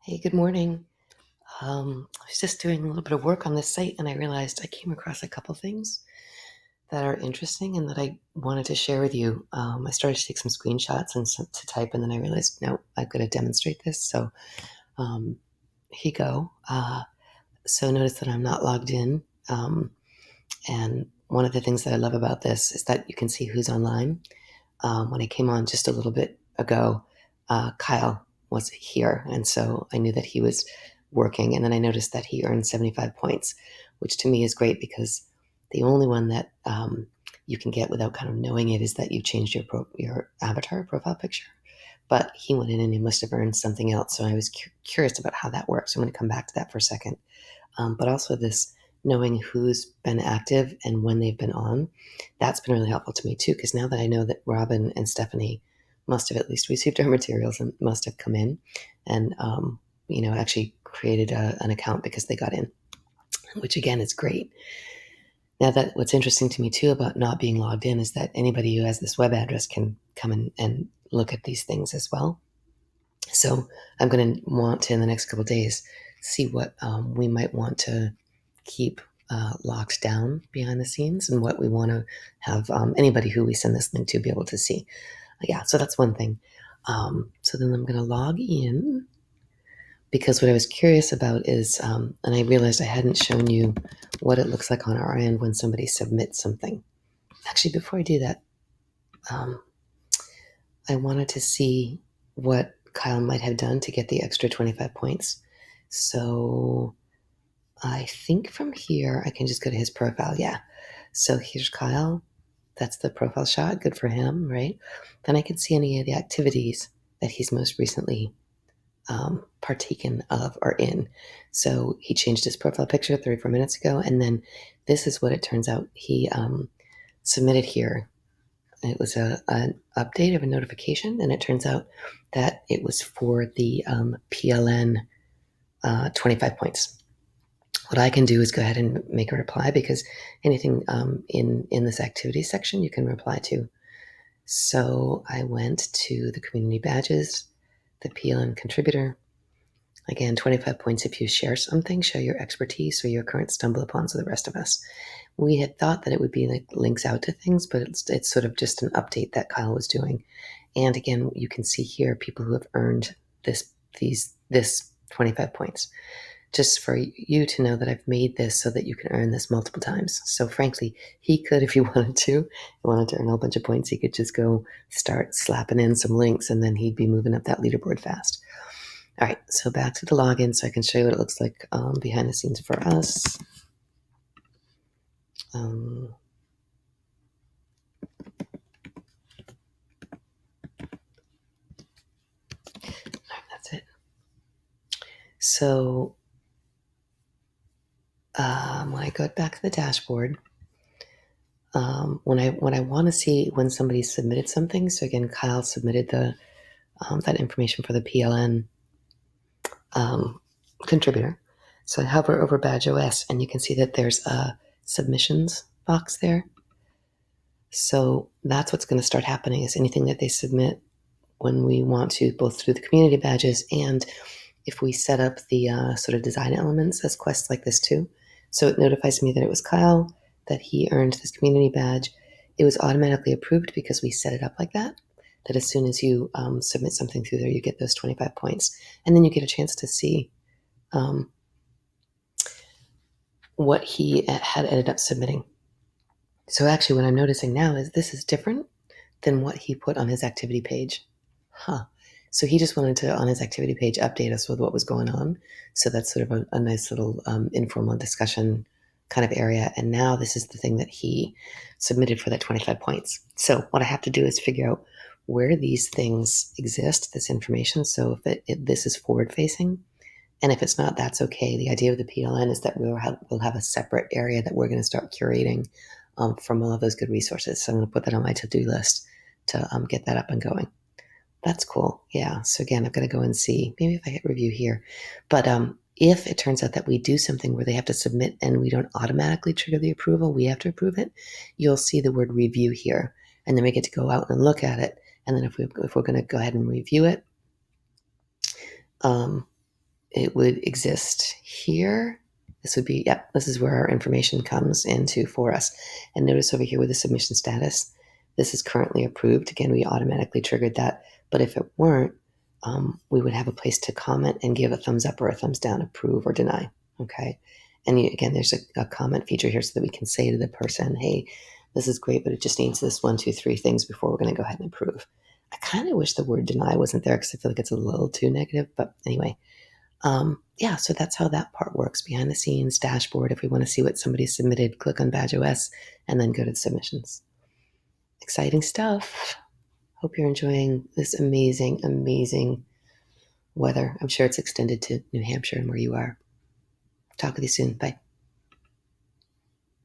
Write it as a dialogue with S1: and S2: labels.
S1: Hey, good morning. I was just doing a little bit of work on this site and I realized I came across a couple things that are interesting and that I wanted to share with you. I started to take some screenshots and some, to type, and then I realized, no, I've got to demonstrate this. So um, here you go. So notice that I'm not logged in. And one of the things that I love about this is that you can see who's online. When I came on just a little bit ago, Kyle was here, and so I knew that he was working. And then I noticed that he earned 75 points, which to me is great because the only one that you can get without kind of knowing it is that you changed your avatar profile picture. But he went in and he must have earned something else. So I was curious about how that works. I'm going to come back to that for a second. But also this knowing who's been active and when they've been on, that's been really helpful to me too. Because now that I know that Robin and Stephanie must have at least received our materials and must have come in and, actually created an account because they got in, which again is great. Now that what's interesting to me too about not being logged in is that anybody who has this web address can come in and look at these things as well. So I'm going to want to, in the next couple of days, see what we might want to keep locked down behind the scenes and what we want to have anybody who we send this link to be able to see. Yeah, so that's one thing. So then I'm going to log in because what I was curious about is, and I realized I hadn't shown you what it looks like on our end when somebody submits something. Actually, before I do that, um, I wanted to see what Kyle might have done to get the extra 25 points. So I think from here, I can just go to his profile. Yeah. So here's Kyle. That's the profile shot. Good for him, right? Then I can see any of the activities that he's most recently partaken of or in. So he changed his profile picture 34 minutes ago. And then this is what it turns out he submitted here. It was an update of a notification, and it turns out that it was for the PLN 25 points. What I can do is go ahead and make a reply because anything in this activities section you can reply to. So I went to the community badges, the PLN contributor. Again, 25 points if you share something, show your expertise or your current stumble upon to the rest of us. We had thought that it would be like links out to things, but it's sort of just an update that Kyle was doing. And again, you can see here people who have earned this 25 points. Just for you to know that I've made this so that you can earn this multiple times. So frankly, he could, if he wanted to earn a whole bunch of points, he could just go start slapping in some links and then he'd be moving up that leaderboard fast. All right, so back to the login so I can show you what it looks like behind the scenes for us. All right, that's it. So when I go back to the dashboard, when I want to see when somebody submitted something, so again, Kyle submitted that information for the PLN contributor. So I hover over Badge OS, and you can see that there's a submissions box there. So that's what's going to start happening is anything that they submit when we want to, both through the community badges and if we set up the sort of design elements as quests like this too. So it notifies me that it was Kyle, that he earned this community badge. It was automatically approved because we set it up like that, that as soon as you submit something through there, you get those 25 points. And then you get a chance to see um, what he had ended up submitting. So actually, what I'm noticing now is this is different than what he put on his activity page. Huh. So he just wanted to, on his activity page, update us with what was going on. So that's sort of a nice little informal discussion kind of area. And now this is the thing that he submitted for that 25 points. So what I have to do is figure out where these things exist, this information. So if this is forward facing, and if it's not, that's okay. The idea of the PLN is that we'll have a separate area that we're going to start curating from all of those good resources. So I'm going to put that on my to-do list to get that up and going. That's cool. Yeah. So again, I've got to go and see. Maybe if I hit review here. But if it turns out that we do something where they have to submit and we don't automatically trigger the approval, we have to approve it, you'll see the word review here. And then we get to go out and look at it. And then if we're going to go ahead and review it, it would exist here. This would be, yep, this is where our information comes into for us. And notice over here with the submission status, this is currently approved. Again, we automatically triggered that. But if it weren't, we would have a place to comment and give a thumbs up or a thumbs down, approve or deny. Okay. And again, there's a comment feature here so that we can say to the person, hey, this is great, but it just needs this 1, 2, 3 things before we're going to go ahead and approve. I kind of wish the word deny wasn't there because I feel like it's a little too negative. But anyway, yeah, so that's how that part works. Behind the scenes dashboard. If we want to see what somebody submitted, click on BadgeOS and then go to the submissions. Exciting stuff. Hope you're enjoying this amazing, amazing weather. I'm sure it's extended to New Hampshire and where you are. Talk with you soon. Bye.